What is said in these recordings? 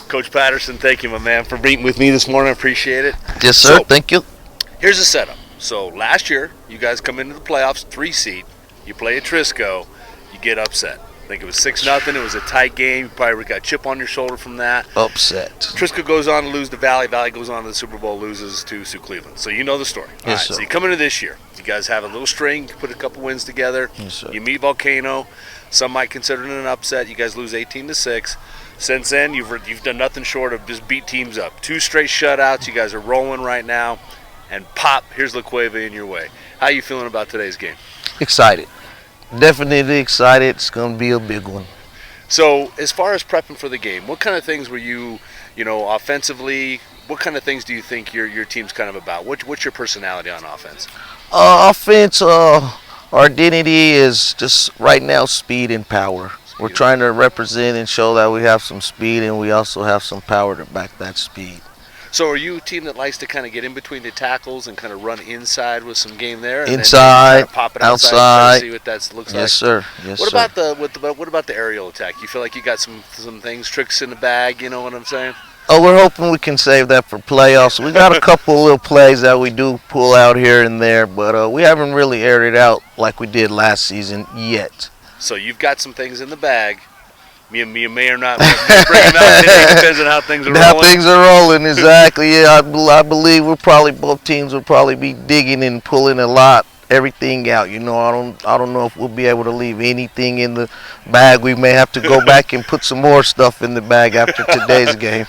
Coach Patterson, thank you, my man, for meeting with me this morning. I appreciate it. Yes, sir. Thank you. Here's the setup. So last year, you guys come into the playoffs, 3 seed. You play at Trisco, you get upset. I think it was 6-0. It was a tight game. You probably got a chip on your shoulder from that. Upset. Trisco goes on to lose to Valley. Valley goes on to the Super Bowl, loses to Sioux Cleveland. So you know the story. Yes, All right, sir. so you come into this year. You guys have a little string. You put a couple wins together. Yes, sir. You meet Volcano. Some might consider it an upset. You guys lose 18-6. Since then, you've done nothing short of just beat teams up. 2 straight shutouts. You guys are rolling right now. And pop, here's La Cueva in your way. How are you feeling about today's game? Excited. Definitely excited. It's going to be a big one. So, as far as prepping for the game, what kind of things were you offensively, what kind of things do you think your team's kind of about? What's your personality on offense? Offense, our identity is just right now speed and power. We're trying to represent and show that we have some speed and we also have some power to back that speed. So are you a team that likes to kind of get in between the tackles and kind of run inside with some game there? And inside, then pop it outside. See what that looks like? Yes, sir. Yes, what sir. What about the aerial attack? You feel like you got some things, tricks in the bag, you know what I'm saying? Oh, we're hoping we can save that for playoffs. We got a couple little plays that we do pull out here and there, but we haven't really aired it out like we did last season yet. So you've got some things in the bag. You may or not bring them out today. Depends on how things are rolling. How things are rolling, exactly. Yeah, I believe both teams will probably be digging and pulling everything out. You know, I don't know if we'll be able to leave anything in the bag. We may have to go back and put some more stuff in the bag after today's game.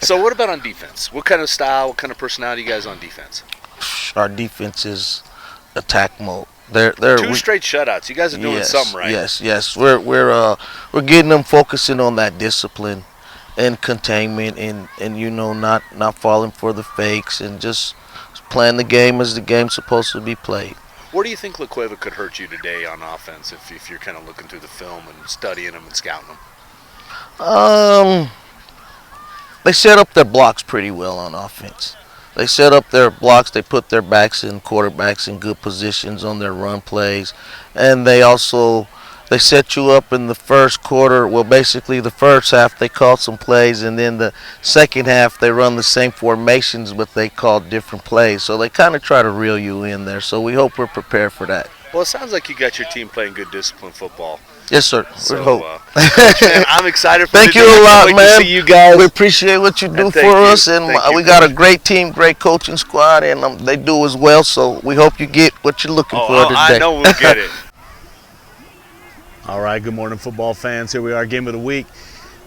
So what about on defense? What kind of style, what kind of personality you guys on defense? Our defense is attack mode. They're 2 straight shutouts. You guys are doing something right. Yes. We're getting them focusing on that discipline and containment and not falling for the fakes and just playing the game as the game's supposed to be played. Where do you think La Cueva could hurt you today on offense if you're kind of looking through the film and studying them and scouting them? They set up their blocks pretty well on offense. They set up their blocks, they put their backs and quarterbacks in good positions on their run plays, and they set you up in the first quarter. Well, basically the first half they called some plays, and then the second half they run the same formations, but they called different plays. So they kind of try to reel you in there. So we hope we're prepared for that. Well, it sounds like you got your team playing good disciplined football. Yes, sir. So, we hope. Coach, man, I'm excited for Thank you a lot, man. To see you guys. We appreciate what you do for us, and we got a great team, great coaching squad, and they do as well. So we hope you get what you're looking for today. I know we'll get it. All right, good morning, football fans. Here we are, game of the week.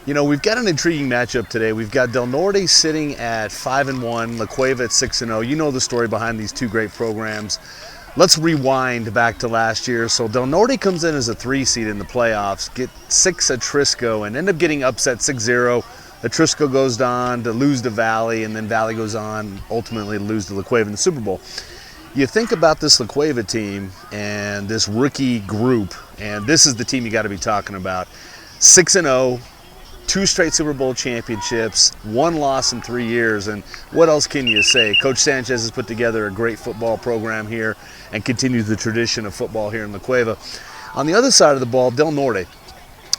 You know, we've got an intriguing matchup today. We've got Del Norte sitting at 5-1, La Cueva at 6-0. You know the story behind these two great programs. Let's rewind back to last year. So Del Norte comes in as a 3 seed in the playoffs, get 6 at Trisco, and end up getting upset 6-0. The Trisco goes on to lose to Valley, and then Valley goes on ultimately to lose to La Cueva in the Super Bowl. You think about this La Cueva team and this rookie group, and this is the team you got to be talking about. 6-0. 2 straight Super Bowl championships, 1 loss in 3 years, and what else can you say? Coach Sanchez has put together a great football program here and continues the tradition of football here in La Cueva. On the other side of the ball, Del Norte.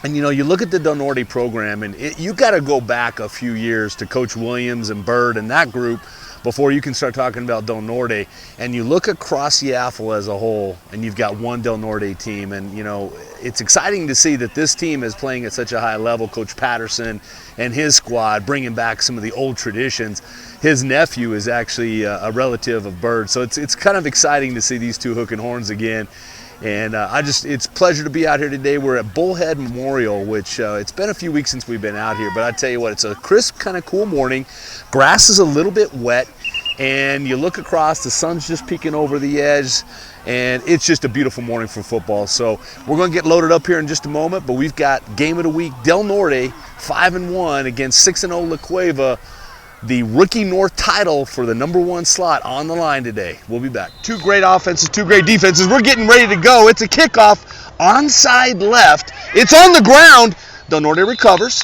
And you know, you look at the Del Norte program, and you got to go back a few years to Coach Williams and Bird and that group before you can start talking about Del Norte. And you look across Seattle as a whole, and you've got one Del Norte team. And, you know, it's exciting to see that this team is playing at such a high level. Coach Patterson and his squad bringing back some of the old traditions. His nephew is actually a relative of Bird. So it's kind of exciting to see these two hooking horns again. And it's a pleasure to be out here today. We're at Bullhead Memorial, which it's been a few weeks since we've been out here, but I tell you what, it's a crisp, kind of cool morning. Grass is a little bit wet, and you look across, the sun's just peeking over the edge, and it's just a beautiful morning for football. So we're going to get loaded up here in just a moment, but we've got game of the week, Del Norte 5-1 against 6-0 La Cueva. The Rookie North title for the #1 slot on the line today. We'll be back. 2 great offenses, 2 great defenses. We're getting ready to go. It's a kickoff, onside left. It's on the ground. Del Norte recovers.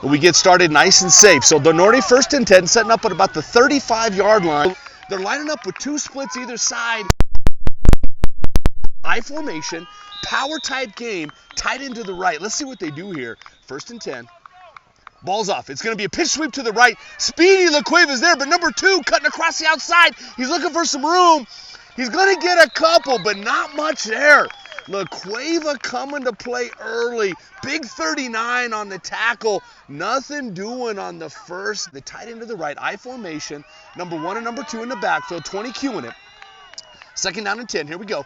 We get started nice and safe. So Del Norte 1st and 10, setting up at about the 35-yard line. They're lining up with 2 splits either side. I formation, power type game, tight into the right. Let's see what they do here. 1st and 10. Ball's off. It's going to be a pitch sweep to the right. Speedy LaCueva's there, but number 2 cutting across the outside. He's looking for some room. He's going to get a couple, but not much there. LaCueva coming to play early. Big 39 on the tackle. Nothing doing on the first. The tight end to the right, I formation. Number 1 and number 2 in the backfield. 20Q in it. 2nd down and 10. Here we go.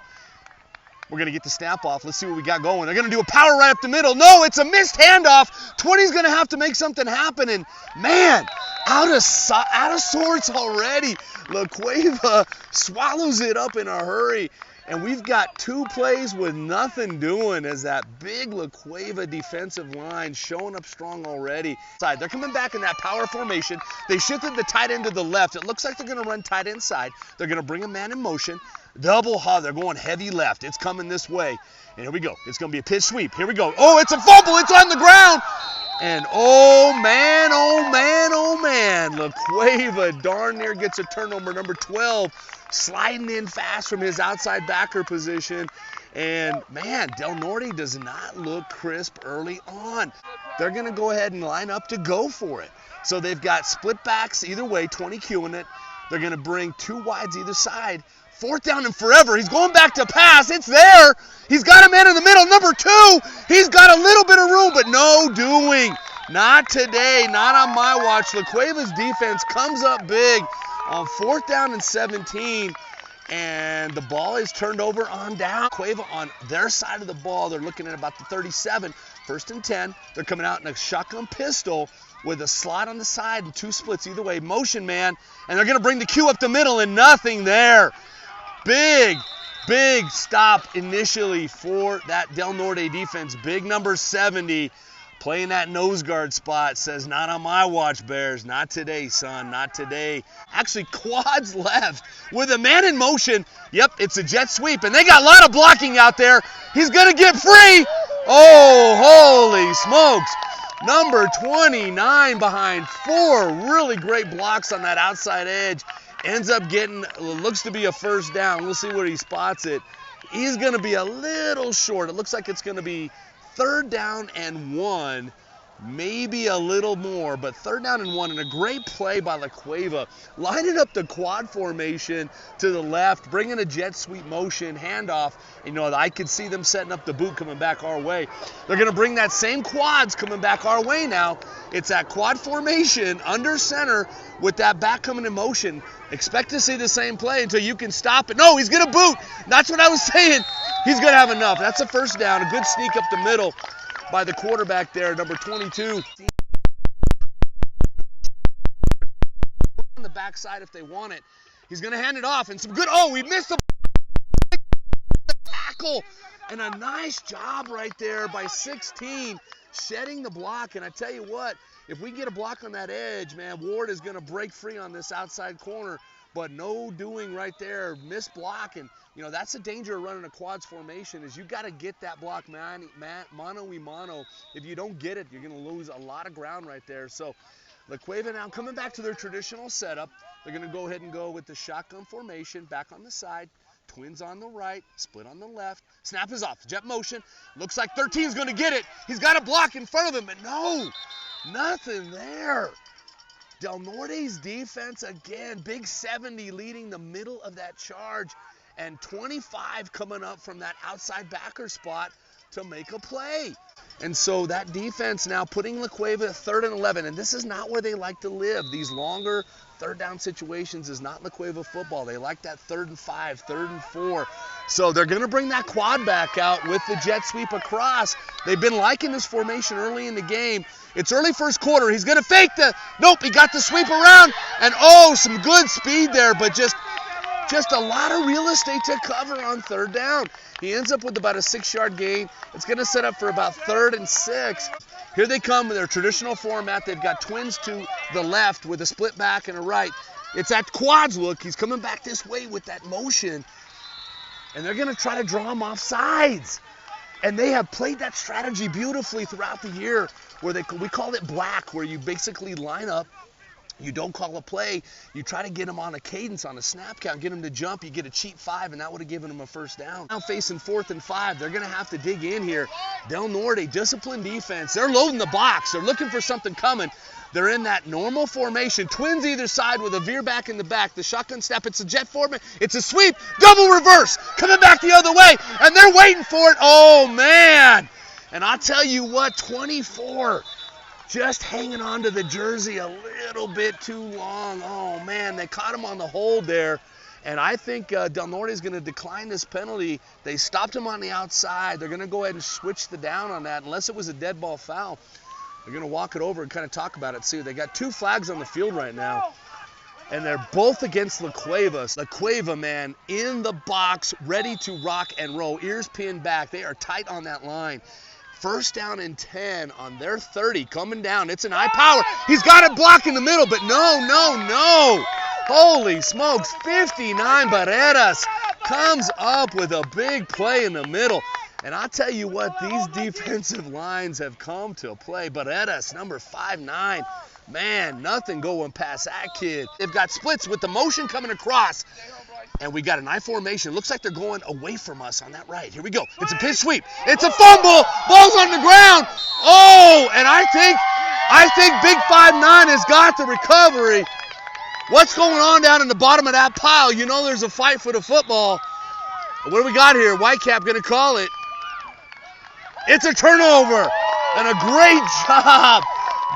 We're going to get the snap off. Let's see what we got going. They're going to do a power right up the middle. No, it's a missed handoff. 20's going to have to make something happen. And, man, out of sorts already. LaCueva swallows it up in a hurry. And we've got 2 plays with nothing doing as that big LaCueva defensive line showing up strong already. They're coming back in that power formation. They shifted the tight end to the left. It looks like they're going to run tight end side. They're going to bring a man in motion. Double hog. They're going heavy left. It's coming this way. And here we go. It's going to be a pitch sweep. Here we go. Oh, it's a fumble. It's on the ground. And oh, man, oh, man, oh, man. LaCueva darn near gets a turnover. Number 12 sliding in fast from his outside backer position. And, man, Del Norte does not look crisp early on. They're going to go ahead and line up to go for it. So they've got split backs either way, 20Q in it. They're going to bring 2 wides either side. 4th down and forever. He's going back to pass. It's there. He's got a man in the middle. Number 2. He's got a little bit of room, but no doing. Not today. Not on my watch. LaCueva's defense comes up big on 4th down and 17. And the ball is turned over on down. Cueva on their side of the ball. They're looking at about the 37. 1st and 10. They're coming out in a shotgun pistol with a slot on the side and 2 splits either way. Motion man. And they're going to bring the Q up the middle and nothing there. Big stop initially for that Del Norte defense. Big number 70 playing that nose guard spot. Says, not on my watch, Bears. Not today, son. Not today. Actually, quads left with a man in motion. Yep, it's a jet sweep. And they got a lot of blocking out there. He's going to get free. Oh, holy smokes. Number 29 behind 4 really great blocks on that outside edge. Ends up getting, looks to be a 1st down. We'll see where he spots it. He's going to be a little short. It looks like it's going to be 3rd down and 1. Maybe a little more, but 3rd down and 1. And a great play by LaCueva. Lining up the quad formation to the left, bringing a jet sweep motion, handoff. You know, I could see them setting up the boot coming back our way. They're going to bring that same quads coming back our way now. It's that quad formation under center with that back coming in motion. Expect to see the same play until you can stop it. No, he's going to boot. That's what I was saying. He's going to have enough. That's a 1st down. A good sneak up the middle by the quarterback there, number 22. On the backside if they want it. He's going to hand it off and some good. Oh, he missed the tackle. And a nice job right there by 16 shedding the block. And I tell you what, if we get a block on that edge, man, Ward is going to break free on this outside corner. But no doing right there. Missed block. And, you know, that's the danger of running a quads formation is you got to get that block mano-y-mano. If you don't get it, you're going to lose a lot of ground right there. So LaCueva now coming back to their traditional setup. They're going to go ahead and go with the shotgun formation back on the side. Twins on the right, split on the left. Snap is off. Jet motion. Looks like 13's going to get it. He's got a block in front of him, but no, nothing there. Del Norte's defense, again, big 70 leading the middle of that charge, and 25 coming up from that outside backer spot to make a play. And so that defense now putting LaCueva at 3rd and 11, and this is not where they like to live. These longer 3rd down situations is not LaCueva football. They like that 3rd and 5, 3rd and 4. So they're going to bring that quad back out with the jet sweep across. They've been liking this formation early in the game. It's early 1st quarter. He's going to fake the, nope, he got the sweep around, and oh, some good speed there, but just a lot of real estate to cover on 3rd down. He ends up with about a 6-yard gain. It's going to set up for about 3rd and 6. Here they come with their traditional format. They've got twins to the left with a split back and a right. It's that quads look. He's coming back this way with that motion. And they're going to try to draw him off sides. And they have played that strategy beautifully throughout the year where we call it black, where you basically line up. You don't call a play. You try to get them on a cadence, on a snap count, get them to jump. You get a cheap 5, and that would have given them a first down. Now facing 4th and 5, they're going to have to dig in here. Del Norte, disciplined defense. They're loading the box. They're looking for something coming. They're in that normal formation. Twins either side with a veer back in the back. The shotgun snap, it's a jet formation. It's a sweep. Double reverse. Coming back the other way, and they're waiting for it. Oh, man. And I'll tell you what, 24. Just hanging on to the jersey a little bit too long. Oh, man, they caught him on the hold there. And I think Del Norte is going to decline this penalty. They stopped him on the outside. They're going to go ahead and switch the down on that. Unless it was a dead ball foul, they're going to walk it over and kind of talk about it. See, they got 2 flags on the field right now. And they're both against La Cueva. La Cueva, man, in the box, ready to rock and roll. Ears pinned back. They are tight on that line. First down and 10 on their 30, coming down. It's an eye power. He's got it blocked in the middle, but no. Holy smokes, 59 Barreras comes up with a big play in the middle. And I'll tell you what, these defensive lines have come to play. Barreras, number 5'9". Man, nothing going past that kid. They've got splits with the motion coming across. And we got an I formation. Looks like they're going away from us on that right. Here we go. It's a pitch sweep. It's a fumble. Ball's on the ground. Oh, and I think Big 5'9" has got the recovery. What's going on down in the bottom of that pile? You know there's a fight for the football. What do we got here? Whitecap going to call it. It's a turnover. And a great job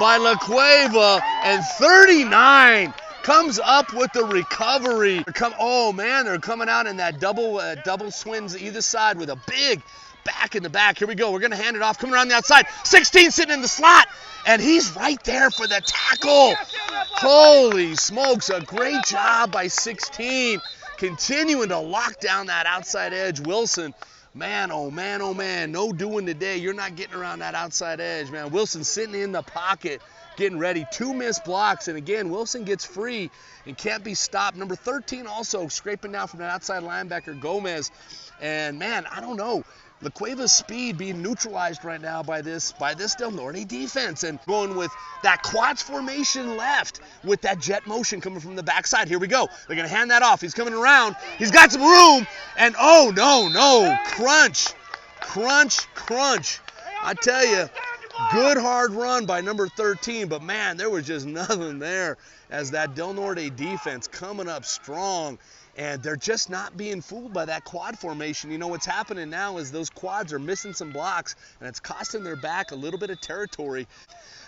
by La Cueva. And 39 comes up with the recovery. Oh, man, they're coming out in that double swings either side with a big back in the back. Here we go. We're going to hand it off. Coming around the outside. 16 sitting in the slot. And he's right there for the tackle. Holy smokes. A great job by 16. Continuing to lock down that outside edge. Wilson, man, oh, man, oh, man. No doing today. You're not getting around that outside edge, man. Wilson sitting in the pocket, getting ready. 2 missed blocks. And, again, Wilson gets free and can't be stopped. Number 13 also scraping down from that outside linebacker, Gomez. And, man, I don't know. La Cueva's speed being neutralized right now by this Del Norte defense. And going with that quads formation left with that jet motion coming from the backside. Here we go. They're going to hand that off. He's coming around. He's got some room. And, oh, no. Crunch. I tell you, good hard run by number 13. But, man, there was just nothing there as that Del Norte defense coming up strong. And they're just not being fooled by that quad formation. You know, what's happening now is those quads are missing some blocks, and it's costing their back a little bit of territory.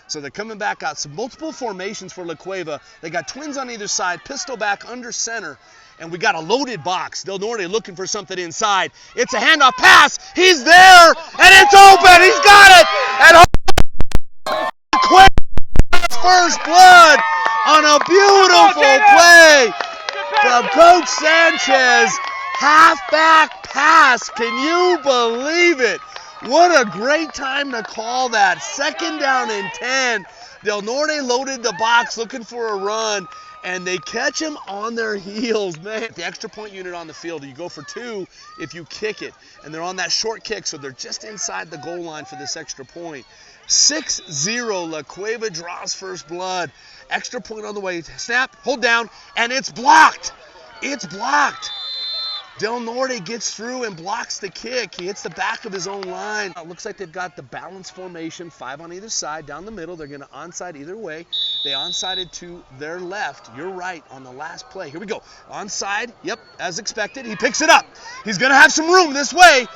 So they're coming back out. Some multiple formations for La Cueva. They got twins on either side, pistol back under center, and we got a loaded box. Del Norte looking for something inside. It's a handoff pass. He's there, and it's open. He's got it. And Cueva's first blood on a beautiful play from Coach Sanchez. Halfback pass. Can you believe it? What a great time to call that. 2nd down and 10. Del Norte loaded the box looking for a run, and they catch him on their heels, man. The extra point unit on the field, you go for 2 if you kick it. And they're on that short kick, so they're just inside the goal line for this extra point. 6-0, La Cueva draws first blood. Extra point on the way. Snap, hold down, and it's blocked. It's blocked. Del Norte gets through and blocks the kick. He hits the back of his own line. It looks like they've got the balance formation, 5 on either side. Down the middle, they're going to onside either way. They onsided to their left. You're right on the last play. Here we go. Onside, yep, as expected. He picks it up. He's going to have some room this way.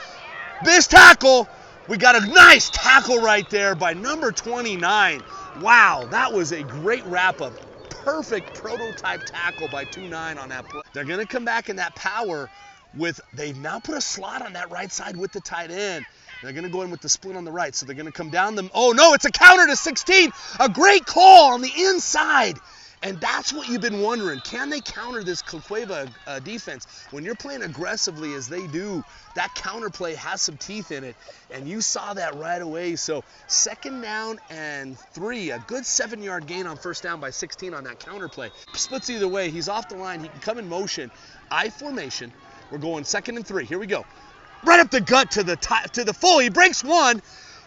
This tackle, we got a nice tackle right there by number 29. Wow, that was a great wrap-up. Perfect prototype tackle by 2-9 on that play. They're going to come back in that power with, they've now put a slot on that right side with the tight end. They're going to go in with the split on the right. So they're going to come down the, oh no, it's a counter to 16. A great call on the inside. And that's what you've been wondering. Can they counter this Cueva defense? When you're playing aggressively as they do, that counter play has some teeth in it. And you saw that right away. So 2nd down and 3. A good 7-yard gain on 1st down by 16 on that counter play. Splits either way. He's off the line. He can come in motion. I formation. We're going 2nd and 3. Here we go. Right up the gut to the full. He breaks 1.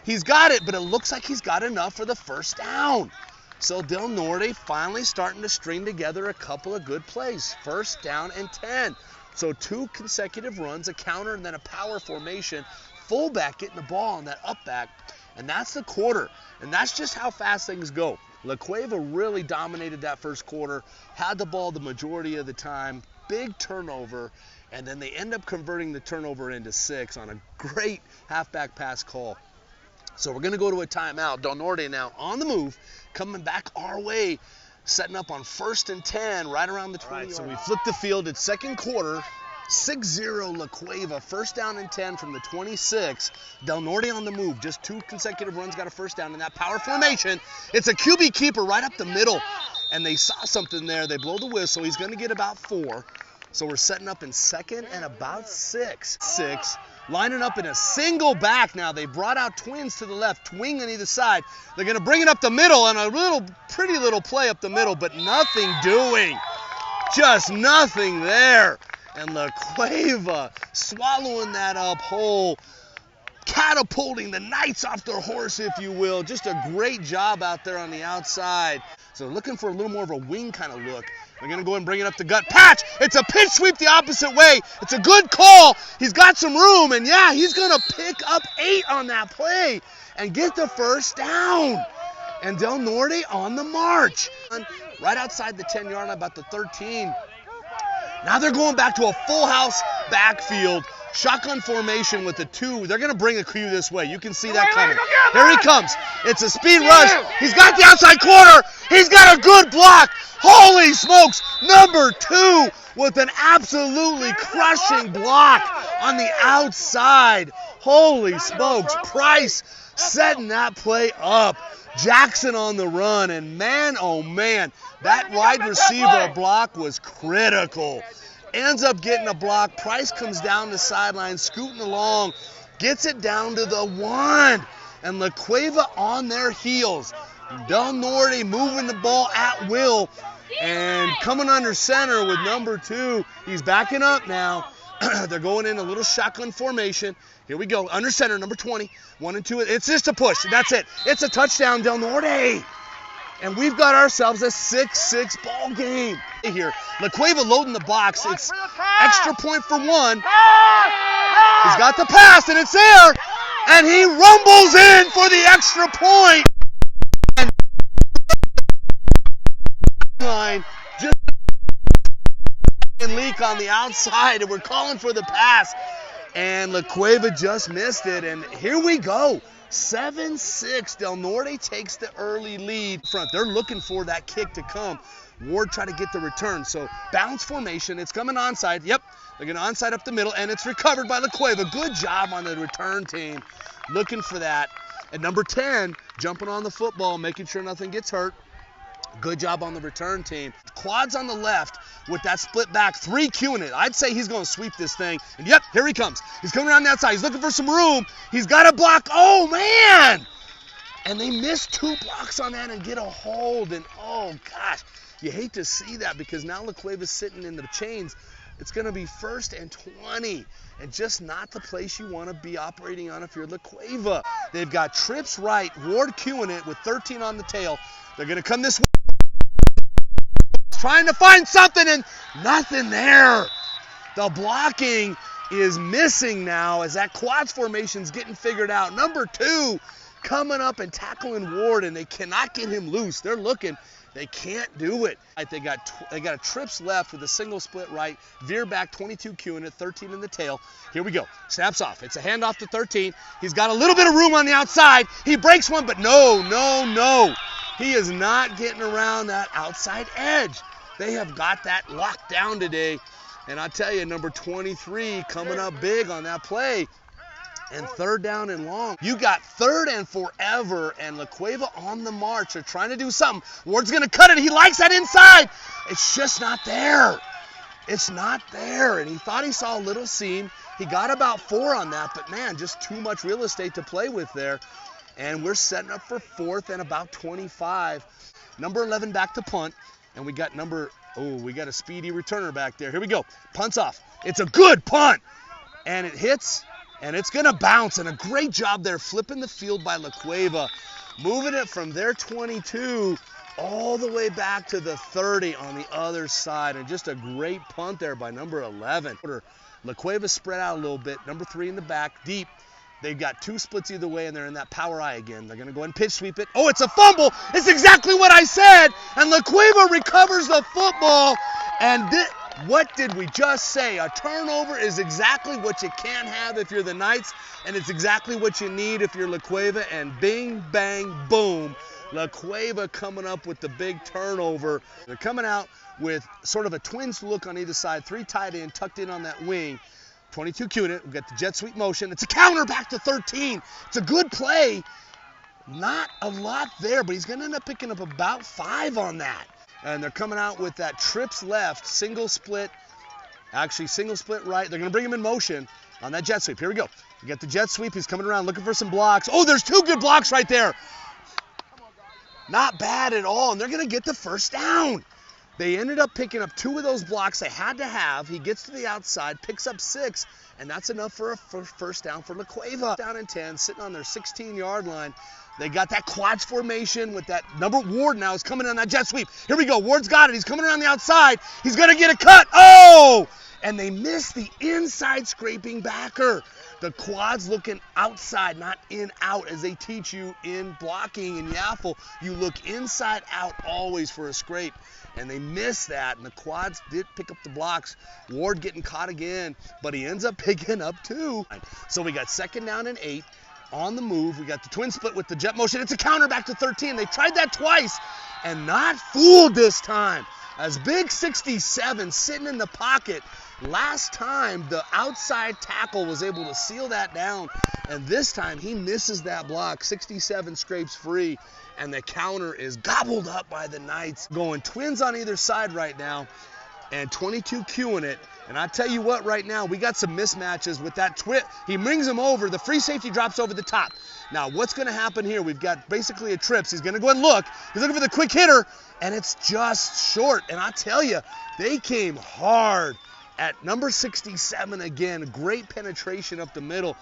He's got it, but it looks like he's got enough for the 1st down. So Del Norte finally starting to string together a couple of good plays. 1st down and 10. So 2 consecutive runs, a counter, and then a power formation. Fullback getting the ball on that up back, and that's the quarter. And that's just how fast things go. La Cueva really dominated that first quarter, had the ball the majority of the time, big turnover, and then they end up converting the turnover into 6 on a great halfback pass call. So we're going to go to a timeout. Del Norte now on the move, coming back our way, setting up on 1st and 10, right around the 20. Right, so we flipped the field. It's second quarter, 6-0 La Cueva, 1st down and 10 from the 26. Del Norte on the move, just 2 consecutive runs, got a 1st down in that power formation. It's a QB keeper right up the middle, and they saw something there. They blow the whistle. He's going to get about 4. So we're setting up in 2nd and about 6. Lining up in a single back now. They brought out twins to the left, twing on either side. They're going to bring it up the middle, and a pretty little play up the middle, but nothing doing. Just nothing there. And La Cueva swallowing that up whole, catapulting the Knights off their horse, if you will. Just a great job out there on the outside. So looking for a little more of a wing kind of look. They're going to go and bring it up the gut. Patch! It's a pitch sweep the opposite way. It's a good call. He's got some room, and yeah, he's going to pick up 8 on that play and get the 1st down. And Del Norte on the march. Right outside the 10-yard line, about the 13. Now they're going back to a full house backfield. Shotgun formation with the 2. They're going to bring a Q this way. You can see that coming. Here he comes. It's a speed rush. He's got the outside corner. He's got a good block. Holy smokes. Number 2 with an absolutely crushing block on the outside. Holy smokes. Price setting that play up. Jackson on the run. And man, oh man, that wide receiver block was critical. Ends up getting a block. Price comes down the sideline, scooting along, gets it down to the 1. And La Cueva on their heels. Del Norte moving the ball at will and coming under center with number 2. He's backing up now. They're going in a little shotgun formation. Here we go. Under center, number 20. 1 and 2. It's just a push. That's it. It's a touchdown, Del Norte. And we've got ourselves a 6-6 ball game here. La Cueva loading the box. It's extra point for 1. He's got the pass, and it's there. And he rumbles in for the extra point. And line just leak on the outside, and we're calling for the pass. And La Cueva just missed it. And here we go. 7-6. Del Norte takes the early lead front. They're looking for that kick to come. Ward try to get the return. So bounce formation. It's coming onside. Yep. They're going to onside up the middle, and it's recovered by La Cueva. Good job on the return team. Looking for that. And number 10, jumping on the football, making sure nothing gets hurt. Good job on the return team. Quads on the left with that split back, 3Qing it. I'd say he's going to sweep this thing. And yep, here he comes. He's coming around the outside. He's looking for some room. He's got a block. Oh, man! And they missed 2 blocks on that and get a hold. And, oh, gosh, you hate to see that because now La Cueva's sitting in the chains. It's going to be 1st and 20. And just not the place you want to be operating on if you're La Cueva. They've got trips right. Ward Qing it with 13 on the tail. They're going to come this way. Trying to find something, and nothing there. The blocking is missing now as that quads formation's getting figured out. Number 2 coming up and tackling Ward, and they cannot get him loose. They're looking. They can't do it. They got a trips left with a single split right. Veer back, 22 Qing it, 13 in the tail. Here we go. Snaps off. It's a handoff to 13. He's got a little bit of room on the outside. He breaks one, but no. He is not getting around that outside edge. They have got that locked down today. And I tell you, number 23 coming up big on that play. And 3rd down and long. You got 3rd and forever, and La Cueva on the march. They're trying to do something. Ward's going to cut it. He likes that inside. It's just not there. It's not there. And he thought he saw a little seam. He got about 4 on that, but man, just too much real estate to play with there. And we're setting up for 4th and about 25. Number 11 back to punt. And we got we got a speedy returner back there. Here we go. Punts off. It's a good punt. And it hits, and it's going to bounce. And a great job there flipping the field by La Cueva. Moving it from their 22 all the way back to the 30 on the other side. And just a great punt there by number 11. La Cueva spread out a little bit. Number 3 in the back, deep. They've got 2 splits either way, and they're in that power I again. They're going to go ahead and pitch sweep it. Oh, it's a fumble. It's exactly what I said. And La Cueva recovers the football. And what did we just say? A turnover is exactly what you can't have if you're the Knights, and it's exactly what you need if you're La Cueva. And bing, bang, boom. La Cueva coming up with the big turnover. They're coming out with sort of a twins look on either side. 3 tight end, tucked in on that wing. 22 unit, we've got the jet sweep motion. It's a counter back to 13. It's a good play. Not a lot there, but he's going to end up picking up about 5 on that. And they're coming out with that trips left, single split, actually single split right. They're going to bring him in motion on that jet sweep. Here we go. We got the jet sweep. He's coming around looking for some blocks. Oh, there's 2 good blocks right there. Not bad at all, and they're going to get the first down. They ended up picking up 2 of those blocks they had to have. He gets to the outside, picks up 6, and that's enough for a first down for La Cueva. Down and 10, sitting on their 16-yard line. They got that quads formation with that number. Ward now is coming on that jet sweep. Here we go. Ward's got it. He's coming around the outside. He's going to get a cut. Oh! And they missed the inside scraping backer. The quads looking outside, not in out, as they teach you in blocking in Yaffle. You look inside out always for a scrape. And they missed that, and the quads did pick up the blocks. Ward getting caught again, but he ends up picking up 2. So we got 2nd down and 8 on the move. We got the twin split with the jet motion. It's a counter back to 13. They tried that twice and not fooled this time. As big 67 sitting in the pocket. Last time, the outside tackle was able to seal that down, and this time he misses that block. 67 scrapes free, and the counter is gobbled up by the Knights. Going twins on either side right now, and 22 queuing it. And I tell you what, right now, we got some mismatches with that twit. He brings him over. The free safety drops over the top. Now, what's going to happen here? We've got basically a trips. He's going to go ahead and look. He's looking for the quick hitter, and it's just short. And I tell you, they came hard at number 67 again. Great penetration up the middle,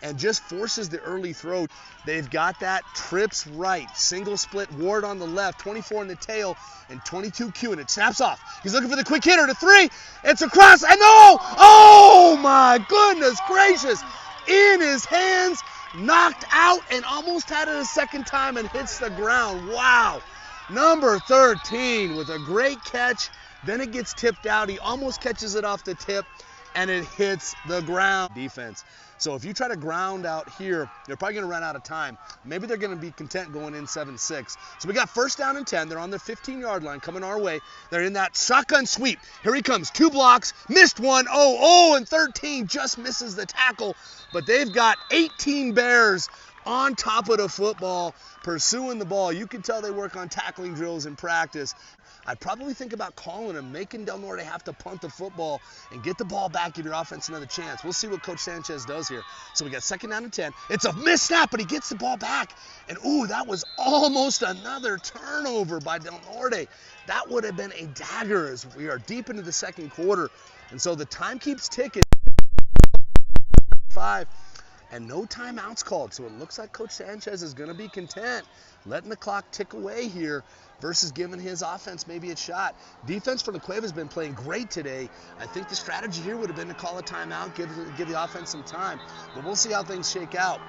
and just forces the early throw. They've got that trips right. Single split, Ward on the left, 24 in the tail, and 22 queuing it. Snaps off. He's looking for the quick hitter to 3. It's across, and no! Oh my goodness gracious! In his hands, knocked out, and almost had it a second time and hits the ground. Wow. Number 13 with a great catch. Then it gets tipped out. He almost catches it off the tip, and it hits the ground. Defense. So if you try to ground out here, they're probably going to run out of time. Maybe they're going to be content going in 7-6. So we got 1st down and 10. They're on their 15-yard line coming our way. They're in that shotgun sweep. Here he comes. 2 blocks. Missed one. Oh, and 13 just misses the tackle. But they've got 18 Bears on top of the football, pursuing the ball. You can tell they work on tackling drills in practice. I'd probably think about calling him, making Del Norte have to punt the football and get the ball back, give your offense another chance. We'll see what Coach Sanchez does here. So we got 2nd down and 10. It's a missed snap, but he gets the ball back. And, ooh, that was almost another turnover by Del Norte. That would have been a dagger as we are deep into the 2nd quarter. And so the time keeps ticking. 5. And no timeouts called. So it looks like Coach Sanchez is going to be content letting the clock tick away here versus giving his offense maybe a shot. Defense for La Cueva has been playing great today. I think the strategy here would have been to call a timeout, give the offense some time. But we'll see how things shake out.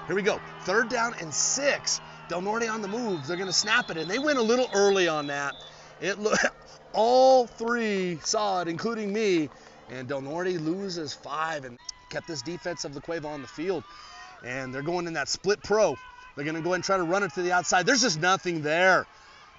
Here we go. 3rd down and 6. Del Norte on the move. They're going to snap it, and they went a little early on that. All 3 saw it, including me, and Del Norte loses 5 and kept this defense of La Cueva on the field. And they're going in that split pro. They're going to go ahead and try to run it to the outside. There's just nothing there.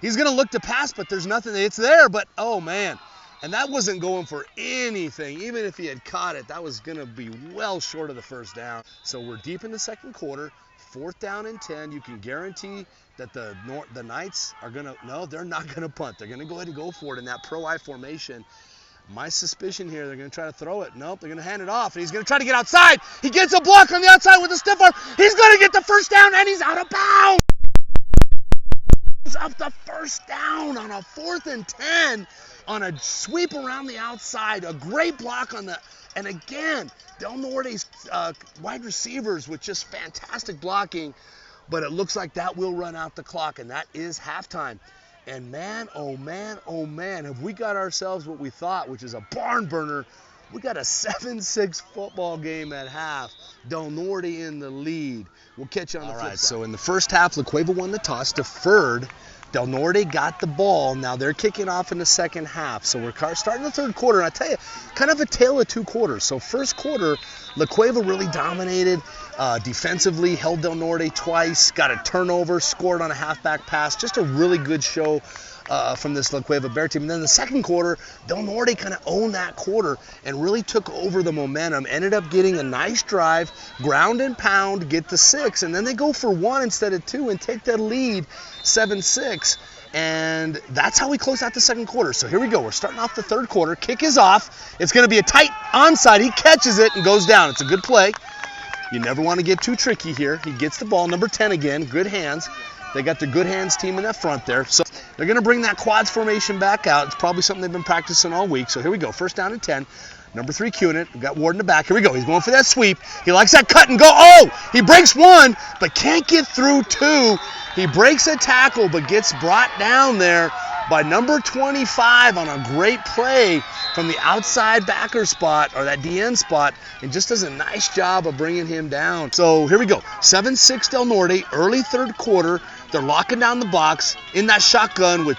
He's going to look to pass, but there's nothing. It's there, but oh, man. And that wasn't going for anything. Even if he had caught it, that was going to be well short of the first down. So we're deep in the 2nd quarter, 4th down and 10. You can guarantee that the Knights are going to, no, they're not going to punt. They're going to go ahead and go for it in that pro-I formation. My suspicion here, they're going to try to throw it. Nope, they're going to hand it off, and he's going to try to get outside. He gets a block on the outside with a stiff arm. He's going to get the first down, and he's out of bounds. Up the first down on a 4th and 10 on a sweep around the outside. A great block on the, and again, Del Norte's wide receivers with just fantastic blocking, but it looks like that will run out the clock, and that is halftime. And man, oh man, have we got ourselves what we thought, which is a barn burner. We got a 7-6 football game at half. Del Norte in the lead. We'll catch you on the flip side. So in the first half, La Cueva won the toss, deferred. Del Norte got the ball. Now they're kicking off in the second half. So we're starting the third quarter. And I tell you, kind of a tale of two quarters. So first quarter, La Cueva really dominated defensively, held Del Norte twice, got a turnover, scored on a halfback pass. Just a really good show from this La Cueva Bear team. And then the second quarter, Del Norte kind of owned that quarter and really took over the momentum. Ended up getting a nice drive, ground and pound, get the 6, and then they go for 1 instead of 2 and take that lead 7-6. And that's how we close out the second quarter. So here we go. We're starting off the third quarter. Kick is off. It's going to be a tight onside. He catches it and goes down. It's a good play. You never want to get too tricky here. He gets the ball, number 10 again, good hands. They got the good hands team in that front there. So they're going to bring that quads formation back out. It's probably something they've been practicing all week. So here we go. First down and 10. Number 3 queuing it. We've got Ward in the back. Here we go. He's going for that sweep. He likes that cut and go. Oh, he breaks 1, but can't get through 2. He breaks a tackle, but gets brought down there by number 25 on a great play from the outside backer spot, or that DN spot, and just does a nice job of bringing him down. So here we go. 7-6 Del Norte, early third quarter. They're locking down the box in that shotgun with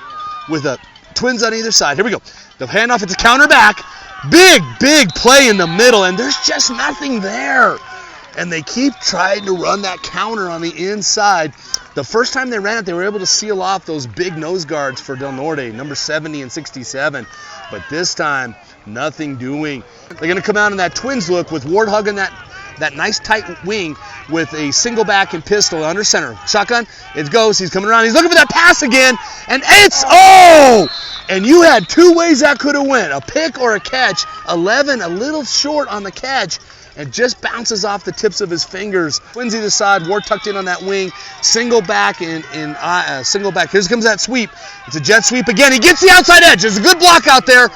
the twins on either side. Here we go. The handoff, it's a counter back. Big play in the middle, and there's just nothing there. And they keep trying to run that counter on the inside. The first time they ran it, they were able to seal off those big nose guards for Del Norte, number 70 and 67. But this time, nothing doing. They're going to come out in that twins look with Ward hugging that nice tight wing with a single back and pistol under center. Shotgun, it goes. He's coming around. He's looking for that pass again. And it's, oh! And you had 2 ways that could have went, a pick or a catch. 11, a little short on the catch, and just bounces off the tips of his fingers. Twins either side, Ward tucked in on that wing, single back single back. Here comes that sweep. It's a jet sweep again. He gets the outside edge. There's a good block out there,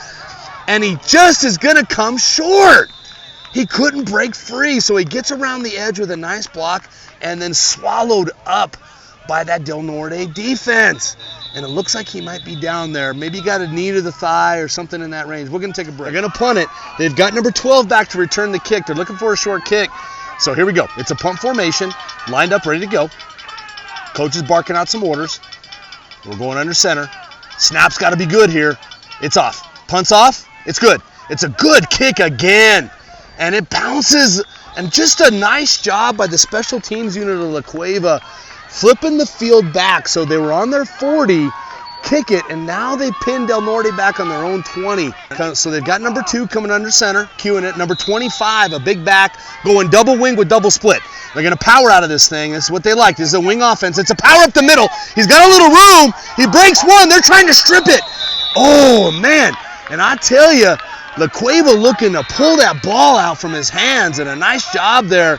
and he just is going to come short. He couldn't break free, so he gets around the edge with a nice block and then swallowed up by that Del Norte defense. And it looks like he might be down there. Maybe he got a knee to the thigh or something in that range. We're going to take a break. They're going to punt it. They've got number 12 back to return the kick. They're looking for a short kick. So here we go. It's a punt formation, lined up, ready to go. Coach is barking out some orders. We're going under center. Snap's got to be good here. It's off. Punt's off. It's good. It's a good kick again. And it bounces. And just a nice job by the special teams unit of La Cueva, flipping the field back. So they were on their 40, kick it, and now they pin Del Norte back on their own 20. So they've got number 2 coming under center, cueing it. Number 25, a big back, going double wing with double split. They're going to power out of this thing. This is what they like. This is a wing offense. It's a power up the middle. He's got a little room. He breaks 1. They're trying to strip it. Oh, man. And I tell you, La Cueva looking to pull that ball out from his hands, and a nice job there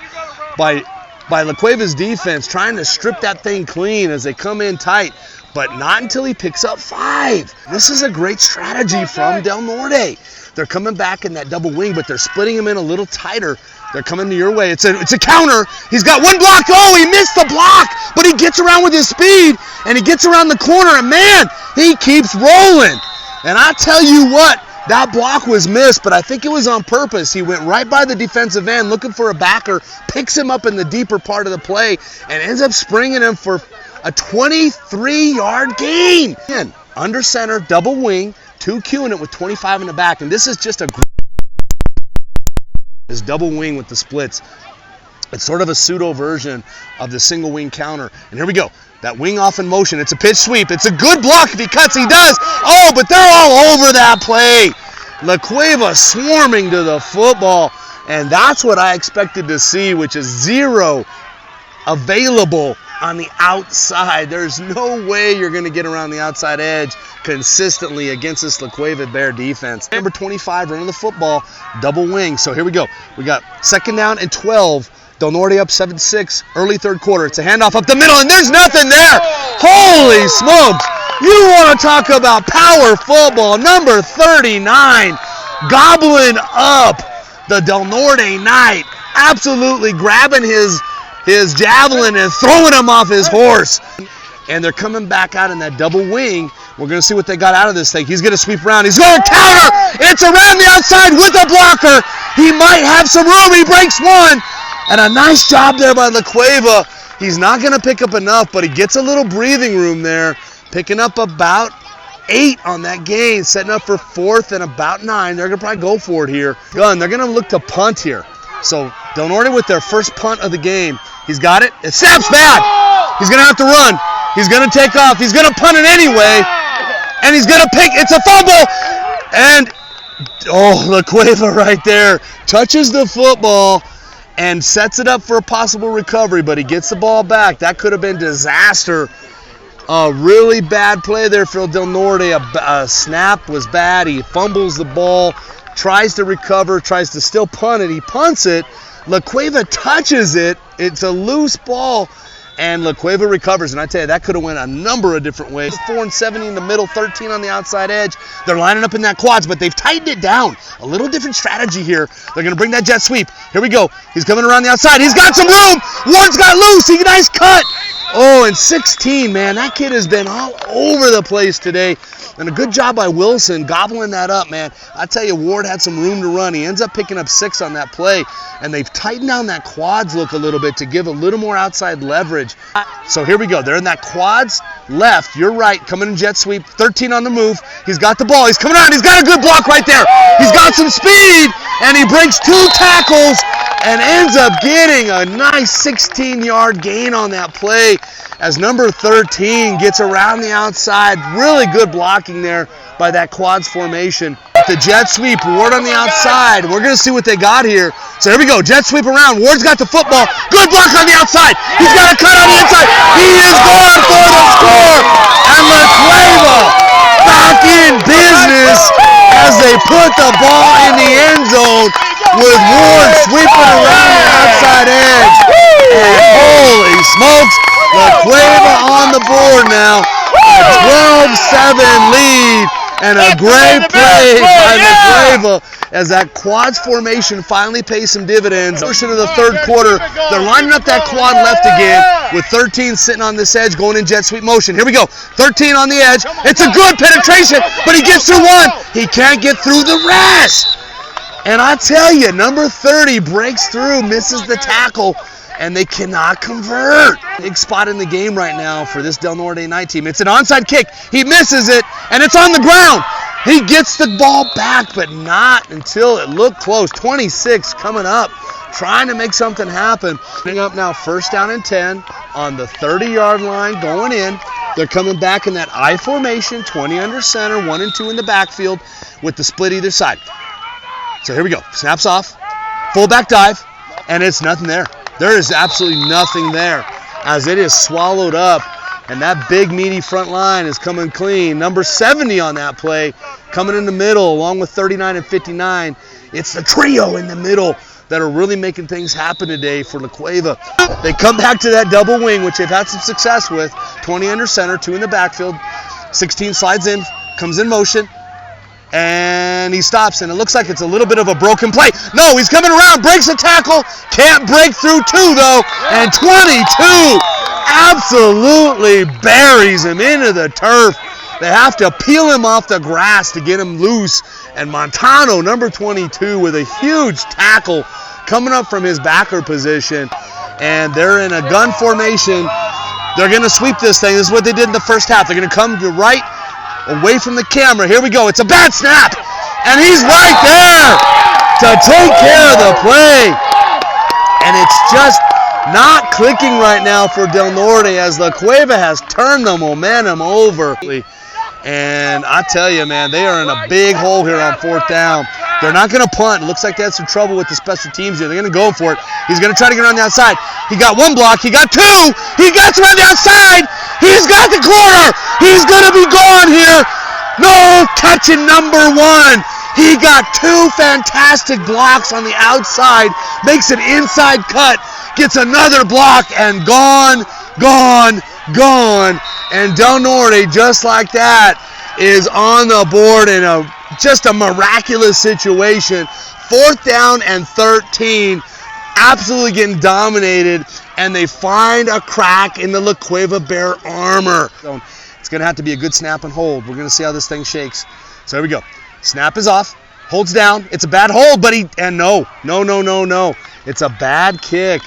by La Cueva's defense trying to strip that thing clean as they come in tight, but not until he picks up 5. This is a great strategy from Del Norte. They're coming back in that double wing, but they're splitting him in a little tighter. They're coming to your way. It's a counter. He's got 1 block. Oh, he missed the block, but he gets around with his speed, and he gets around the corner, and man, he keeps rolling. And I tell you what, that block was missed, but I think it was on purpose. He went right by the defensive end looking for a backer, picks him up in the deeper part of the play, and ends up springing him for a 23-yard gain. Again, under center, double wing, 2 queuing it with 25 in the back, and this is just a this double wing with the splits. It's sort of a pseudo version of the single wing counter. And here we go. That wing off in motion. It's a pitch sweep. It's a good block if he cuts. He does. Oh, but they're all over that play. La Cueva swarming to the football. And that's what I expected to see, which is 0 available on the outside. There's no way you're going to get around the outside edge consistently against this La Cueva Bear defense. Number 25 running the football, double wing. So here we go. We got 2nd down and 12. Del Norte up 7-6, early third quarter. It's a handoff up the middle, and there's nothing there. Holy smokes. You want to talk about power football. Number 39, gobbling up the Del Norte Knight, absolutely grabbing his javelin and throwing him off his horse. And they're coming back out in that double wing We're going to see what they got out of this thing. He's going to sweep around. He's going to counter. It's around the outside with a blocker. He might have some room. He breaks one. And a nice job there by La Cueva. He's not going to pick up enough, but he gets a little breathing room there, picking up about 8 on that gain, setting up for 4th and about 9. They're going to probably go for it here. They're going to look to punt here. So Del Norte with their first punt of the game. He's got it. It snaps bad. He's going to have to run. He's going to take off. He's going to punt it anyway. And he's going to pick. It's a fumble. And, La Cueva right there touches the football and sets it up for a possible recovery, but he gets the ball back. That could have been disaster. A really bad play there for Del Norte. A snap was bad. He fumbles the ball, tries to recover, tries to still punt it. He punts it. La Cueva touches it. It's a loose ball, and La Cueva recovers. And I tell you, that could have went a number of different ways. 4 and 70 in the middle, 13 on the outside edge. They're lining up in that quads, but they've tightened it down. A little different strategy here. They're going to bring that jet sweep. Here we go. He's coming around the outside. He's got some room. Ward's got loose. Nice cut. Oh, and 16, man. That kid has been all over the place today. And a good job by Wilson gobbling that up, man. I tell you, Ward had some room to run. He ends up picking up 6 on that play. And they've tightened down that quads look a little bit to give a little more outside leverage. So here we go. They're in that quads left. You're right. Coming in jet sweep. 13 on the move. He's got the ball. He's coming around. He's got a good block right there. He's got some speed. And he breaks 2 tackles and ends up getting a nice 16-yard gain on that play as number 13 gets around the outside. Really good blocking there by that quads formation. The jet sweep, Ward on the outside. We're going to see what they got here. So here we go, jet sweep around. Ward's got the football. Good block on the outside. He's got a cut on the inside. He is going for the score. And La Cueva back in business as they put the ball in the end zone with Ward sweeping around the outside edge. And holy smokes, La Cueva on the board now. A 12-7 lead. And a great play by La Cueva as that quads formation finally pays some dividends. Portion of the third quarter, they're lining up that quad left again with 13 sitting on this edge going in jet sweep motion. Here we go. 13 on the edge. It's a good penetration, but he gets through one. He can't get through the rest. And I tell you, number 30 breaks through, misses the tackle, and they cannot convert. Big spot in the game right now for this Del Norte night team. It's an onside kick. He misses it, and it's on the ground. He gets the ball back, but not until it looked close. 26 coming up, trying to make something happen. Coming up now, 1st down and 10 on the 30-yard line going in. They're coming back in that I formation, 20 under center, 1 and 2 in the backfield with the split either side. So here we go. Snaps off, fullback dive, and it's nothing there. There is absolutely nothing there as it is swallowed up, and that big meaty front line is coming clean. Number 70 on that play coming in the middle along with 39 and 59. It's the trio in the middle that are really making things happen today for La Cueva. They come back to that double wing, which they've had some success with. 20 under center, 2 in the backfield. 16 slides in, comes in motion. And he stops, and it looks like it's a little bit of a broken play. No, he's coming around, breaks a tackle. Can't break through 2, though. And 22 absolutely buries him into the turf. They have to peel him off the grass to get him loose. And Montano, number 22, with a huge tackle coming up from his backer position. And they're in a gun formation. They're going to sweep this thing. This is what they did in the first half. They're going to come to right, away from the camera. Here we go. It's a bad snap. And he's right there to take care of the play. And it's just not clicking right now for Del Norte as La Cueva has turned the momentum over. And I tell you, man, they are in a big hole here on 4th down. They're not going to punt. It looks like they had some trouble with the special teams here. They're going to go for it. He's going to try to get around the outside. He got 1 block. He got 2. He gets around the outside. He's got the corner. He's going to be gone here. No, catching number 1. He got 2 fantastic blocks on the outside. Makes an inside cut. Gets another block and gone. Gone. And Del Norte, just like that, is on the board in just a miraculous situation. 4th down and 13. Absolutely getting dominated. And they find a crack in the La Cueva Bear armor. So it's going to have to be a good snap and hold. We're going to see how this thing shakes. So here we go. Snap is off. Holds down. It's a bad hold, but no. It's a bad kick.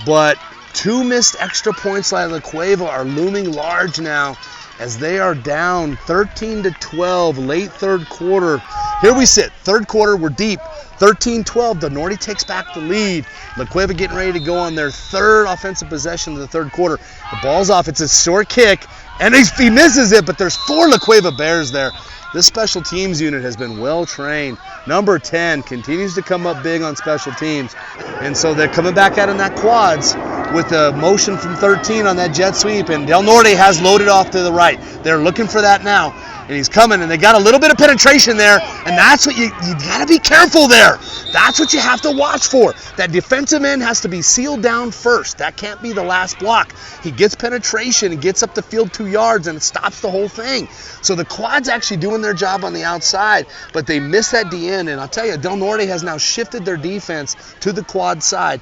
But 2 missed extra points by La Cueva are looming large now as they are down 13-12 late third quarter. Here we sit. Third quarter, we're deep. 13-12, the Norte takes back the lead. La Cueva getting ready to go on their third offensive possession of the third quarter. The ball's off. It's a short kick, and he misses it, but there's 4 La Cueva Bears there. This special teams unit has been well trained. Number 10 continues to come up big on special teams. And so they're coming back out in that quads with the motion from 13 on that jet sweep. And Del Norte has loaded off to the right. They're looking for that now. And he's coming, and they got a little bit of penetration there, and that's what you got to be careful there. That's what you have to watch for. That defensive end has to be sealed down first. That can't be the last block. He gets penetration, he gets up the field 2 yards, and it stops the whole thing. So the quad's actually doing their job on the outside, but they miss that D end, and I'll tell you, Del Norte has now shifted their defense to the quad side.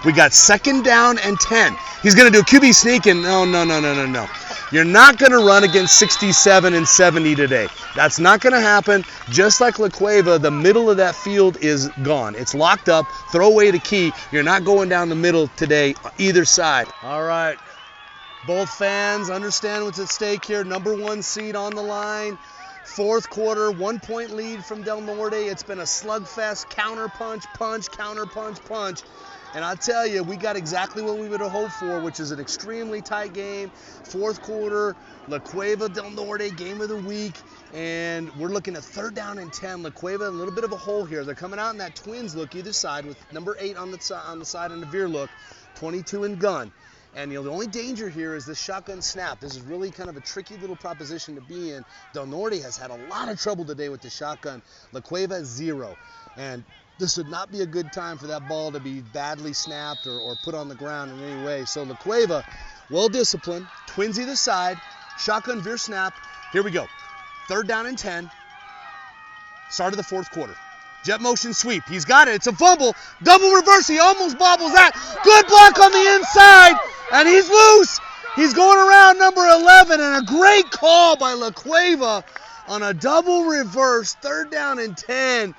We got 2nd down and 10. He's going to do a QB sneak, and no. You're not going to run against 67 and 70 today. That's not going to happen. Just like La Cueva, the middle of that field is gone. It's locked up. Throw away the key. You're not going down the middle today, either side. All right. Both fans understand what's at stake here. Number 1 seed on the line. Fourth quarter, 1-point lead from Del Norte. It's been a slugfest, counter punch, counter punch. And I'll tell you, we got exactly what we would have hoped for, which is an extremely tight game. Fourth quarter, La Cueva, Del Norte, game of the week. And we're looking at 3rd down and 10. La Cueva, a little bit of a hole here. They're coming out in that twins look either side with number 8 on the side and the veer look, 22 in gun. And the only danger here is this shotgun snap. This is really kind of a tricky little proposition to be in. Del Norte has had a lot of trouble today with the shotgun. La Cueva 0. And this would not be a good time for that ball to be badly snapped or put on the ground in any way. So La Cueva, well disciplined, twins either side, shotgun veer snap. Here we go. 3rd down and 10. Start of the fourth quarter. Jet motion sweep. He's got it. It's a fumble. Double reverse. He almost bobbles that. Good block on the inside. And he's loose. He's going around number 11. And a great call by La Cueva on a double reverse. 3rd down and 10.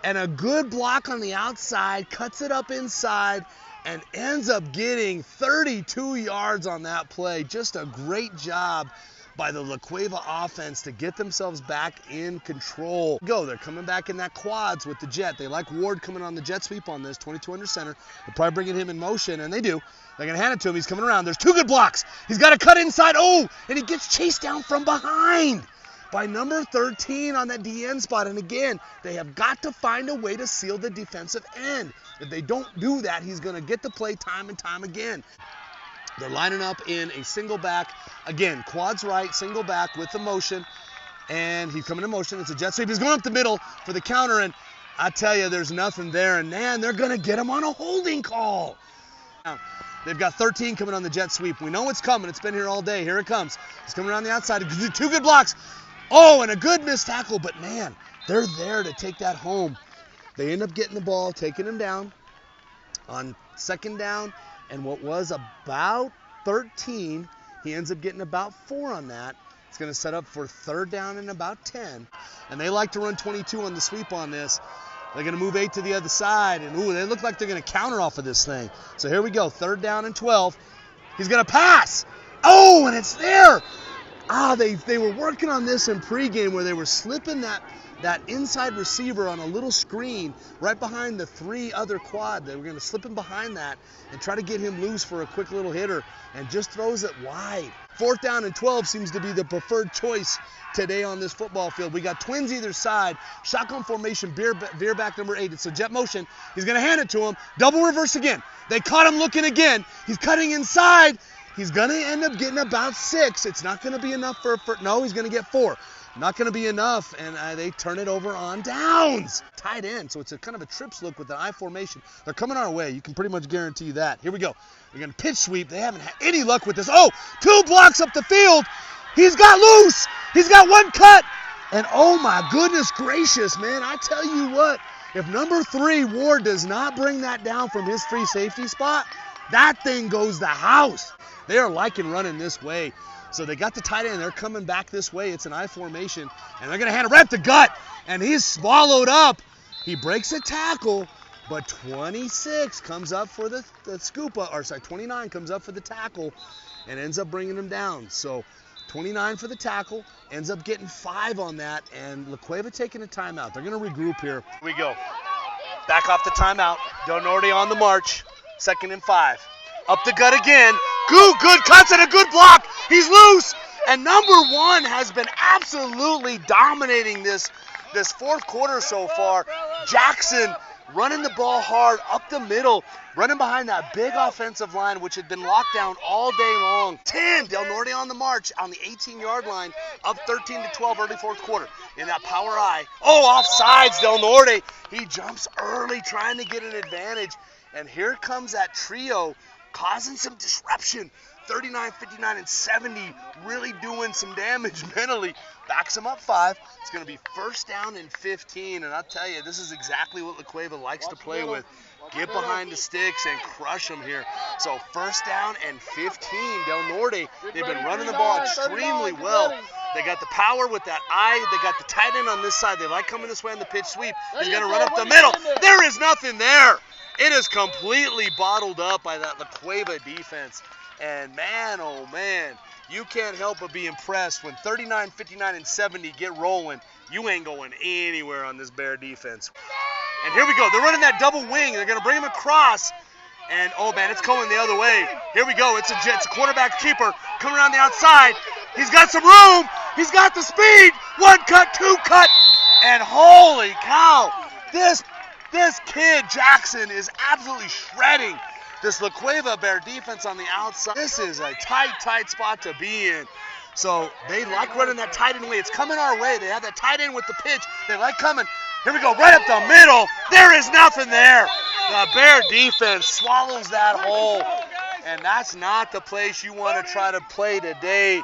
And a good block on the outside, cuts it up inside, and ends up getting 32 yards on that play. Just a great job by the La Cueva offense to get themselves back in control. They're coming back in that quads with the jet. They like Ward coming on the jet sweep on this, 22 under center. They're probably bringing him in motion, and they do. They're going to hand it to him. He's coming around. There's 2 good blocks. He's got to cut inside. Oh, and he gets chased down from behind by number 13 on that DN spot. And again, they have got to find a way to seal the defensive end. If they don't do that, he's going to get the play time and time again. They're lining up in a single back. Again, quads right, single back with the motion. And he's coming in motion. It's a jet sweep. He's going up the middle for the counter. And I tell you, there's nothing there. And man, they're going to get him on a holding call. Now, they've got 13 coming on the jet sweep. We know it's coming. It's been here all day. Here it comes. He's coming around the outside. 2 good blocks. Oh, and a good missed tackle, but man, they're there to take that home. They end up getting the ball, taking him down on 2nd down, and what was about 13, he ends up getting about 4 on that. It's going to set up for 3rd down and about 10, and they like to run 22 on the sweep on this. They're going to move 8 to the other side, and they look like they're going to counter off of this thing. So here we go, 3rd down and 12. He's going to pass. Oh, and it's there. They were working on this in pregame where they were slipping that inside receiver on a little screen right behind the 3 other quad. They were going to slip him behind that and try to get him loose for a quick little hitter, and just throws it wide. 4th down and 12 seems to be the preferred choice today on this football field. We got twins either side. Shotgun formation, veer back number 8. It's a jet motion. He's going to hand it to him. Double reverse again. They caught him looking again. He's cutting inside. He's going to end up getting about 6. It's not going to be enough for no, he's going to get 4. Not going to be enough, and they turn it over on downs. Tight end, so it's a kind of a trips look with an I formation. They're coming our way. You can pretty much guarantee that. Here we go. We're going to pitch sweep. They haven't had any luck with this. Oh, 2 blocks up the field. He's got loose. He's got 1 cut. And oh my goodness gracious, man, I tell you what, if number 3, Ward, does not bring that down from his free safety spot, that thing goes the house. They are liking running this way. So they got the tight end. They're coming back this way. It's an I formation, and they're going to hand it right up the gut, and he's swallowed up. He breaks a tackle, but 26 comes up for the scoop, or sorry, 29 comes up for the tackle and ends up bringing him down. So 29 for the tackle, ends up getting 5 on that, and La Cueva taking a timeout. They're going to regroup here. Here we go. Back off the timeout. Del Norte on the march. 2nd and 5. Up the gut again. Good cuts and a good block. He's loose. And number 1 has been absolutely dominating this fourth quarter so far. Jackson running the ball hard up the middle, running behind that big offensive line, which had been locked down all day long. 10, Del Norte on the march on the 18-yard line, up 13-12 early fourth quarter. In that power I. Oh, offsides, Del Norte. He jumps early trying to get an advantage. And here comes that trio causing some disruption. 39, 59, and 70 really doing some damage mentally. Backs him up 5. It's going to be 1st down and 15. And I'll tell you, this is exactly what La Cueva likes to play with. Get behind the sticks and crush them here. So 1st down and 15. Del Norte, they've been running the ball extremely well. They got the power with that eye. They got the tight end on this side. They like coming this way on the pitch sweep. He's going to run up the middle. There is nothing there. It is completely bottled up by that La Cueva defense. And man, oh man, you can't help but be impressed when 39, 59, and 70 get rolling. You ain't going anywhere on this Bear defense. And here we go. They're running that double wing. They're going to bring him across. And, oh, man, it's going the other way. Here we go. It's a quarterback keeper coming around the outside. He's got some room. He's got the speed. 1 cut, 2 cut. And holy cow, this kid, Jackson, is absolutely shredding this La Cueva Bear defense on the outside. This is a tight spot to be in. So they like running that tight end way. It's coming our way. They have that tight end with the pitch. They like coming. Here we go, right up the middle. There is nothing there. The Bear defense swallows that hole. And that's not the place you want to try to play today.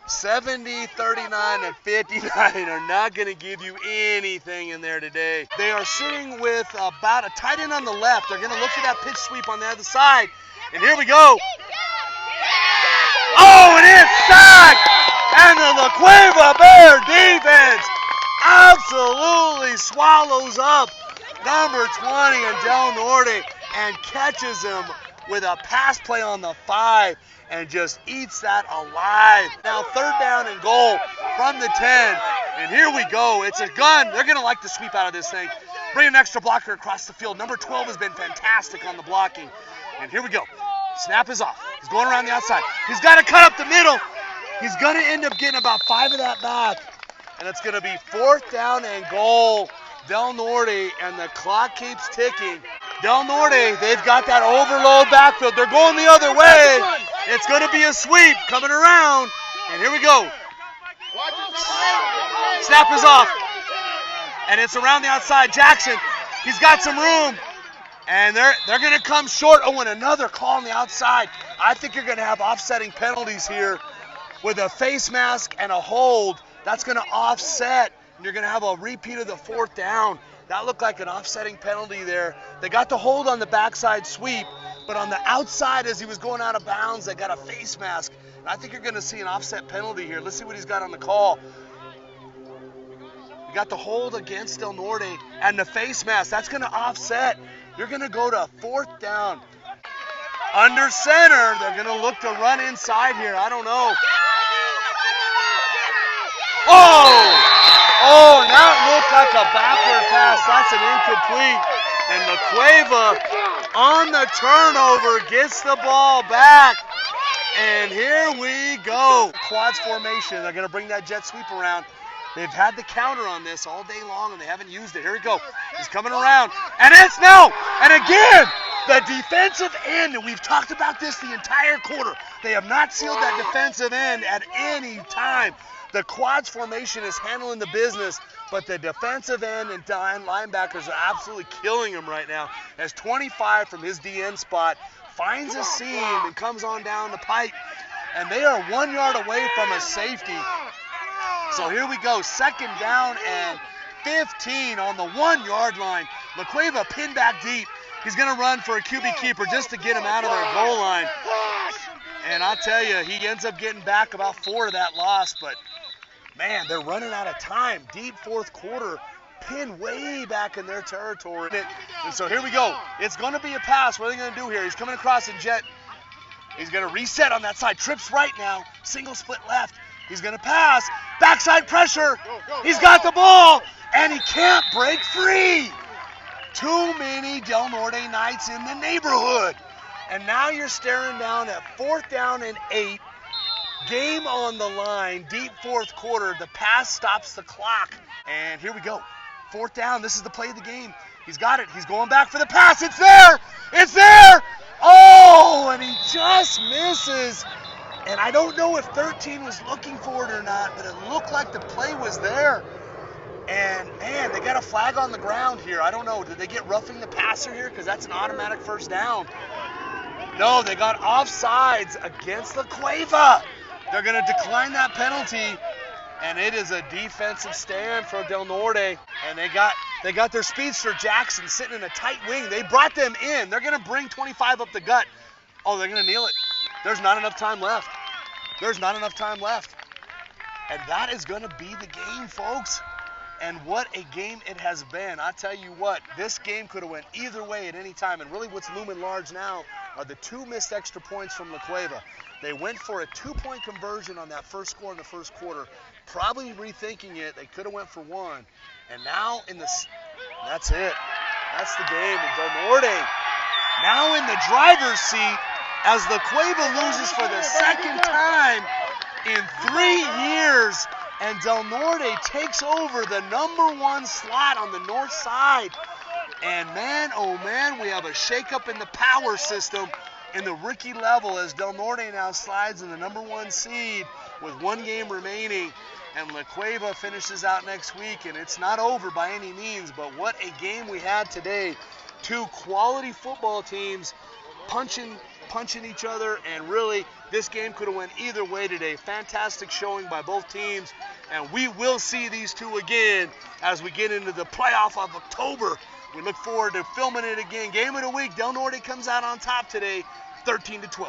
70, 39, and 59 are not going to give you anything in there today. They are sitting with about a tight end on the left. They're going to look for that pitch sweep on the other side. And here we go. Oh, and it's sacked! And the La Cueva Bear defense absolutely swallows up number 20 and Del Norte and catches him with a pass play on the 5 and just eats that alive. Now 3rd down and goal from the 10. And here we go. It's a gun. They're going to like to sweep out of this thing. Bring an extra blocker across the field. Number 12 has been fantastic on the blocking. And here we go. Snap is off. He's going around the outside. He's got to cut up the middle. He's going to end up getting about 5 of that back. And it's going to be 4th down and goal. Del Norte, and the clock keeps ticking. Del Norte, they've got that overload backfield. They're going the other way. It's going to be a sweep coming around. And here we go. Snap is off. And it's around the outside. Jackson, he's got some room. And they're going to come short. Oh, and another call on the outside. I think you're going to have offsetting penalties here with a face mask and a hold. That's going to offset. You're going to have a repeat of the 4th down. That looked like an offsetting penalty there. They got the hold on the backside sweep, but on the outside as he was going out of bounds, they got a face mask. And I think you're going to see an offset penalty here. Let's see what he's got on the call. You got the hold against Del Norte and the face mask. That's going to offset. You're going to go to 4th down. Under center, they're going to look to run inside here. I don't know. Oh, that looked like a backward pass. That's an incomplete. And La Cueva on the turnover gets the ball back. And here we go. Quads formation. They're going to bring that jet sweep around. They've had the counter on this all day long, and they haven't used it. Here we go. He's coming around. And it's now. And again, the defensive end. And we've talked about this the entire quarter. They have not sealed that defensive end at any time. The quads formation is handling the business, but the defensive end and linebackers are absolutely killing him right now. As 25 from his DN spot finds a seam and comes on down the pipe, and they are 1 yard away from a safety. So here we go, 2nd down and 15 on the 1 yard line. La Cueva pinned back deep. He's going to run for a QB keeper just to get him out of their goal line. And I tell you, he ends up getting back about 4 of that loss, but man, they're running out of time. Deep fourth quarter, pinned way back in their territory. And so here we go. It's going to be a pass. What are they going to do here? He's coming across in jet. He's going to reset on that side. Trips right now. Single split left. He's going to pass. Backside pressure. He's got the ball, and he can't break free. Too many Del Norte Knights in the neighborhood. And now you're staring down at 4th down and 8. Game on the line, deep fourth quarter. The pass stops the clock. And here we go. 4th down. This is the play of the game. He's got it. He's going back for the pass. It's there. It's there. Oh, and he just misses. And I don't know if 13 was looking for it or not, but it looked like the play was there. And, man, they got a flag on the ground here. I don't know. Did they get roughing the passer here? Because that's an automatic first down. No, they got offsides against the Cueva. They're going to decline that penalty, and it is a defensive stand for Del Norte. And they got their speedster Jackson sitting in a tight wing. They brought them in. They're going to bring 25 up the gut. Oh, they're going to kneel it. There's not enough time left. There's not enough time left. And that is going to be the game, folks. And what a game it has been. I tell you what, this game could have went either way at any time. And really what's looming large now are the 2 missed extra points from La Cueva. They went for a 2-point conversion on that first score in the first quarter. Probably rethinking it. They could have went for 1. And now that's it. That's the game. And Del Norte now in the driver's seat as La Cueva loses for the second time in 3 years. And Del Norte takes over the #1 slot on the north side. And man, oh man, we have a shakeup in the power system in the rookie level as Del Norte now slides in the #1 seed with 1 game remaining. And La Cueva finishes out next week, and it's not over by any means, but what a game we had today. 2 quality football teams punching each other, and really this game could have went either way today. Fantastic showing by both teams, and we will see these 2 again as we get into the playoff of October. We look forward to filming it again. Game of the week, Del Norte comes out on top today, 13-12.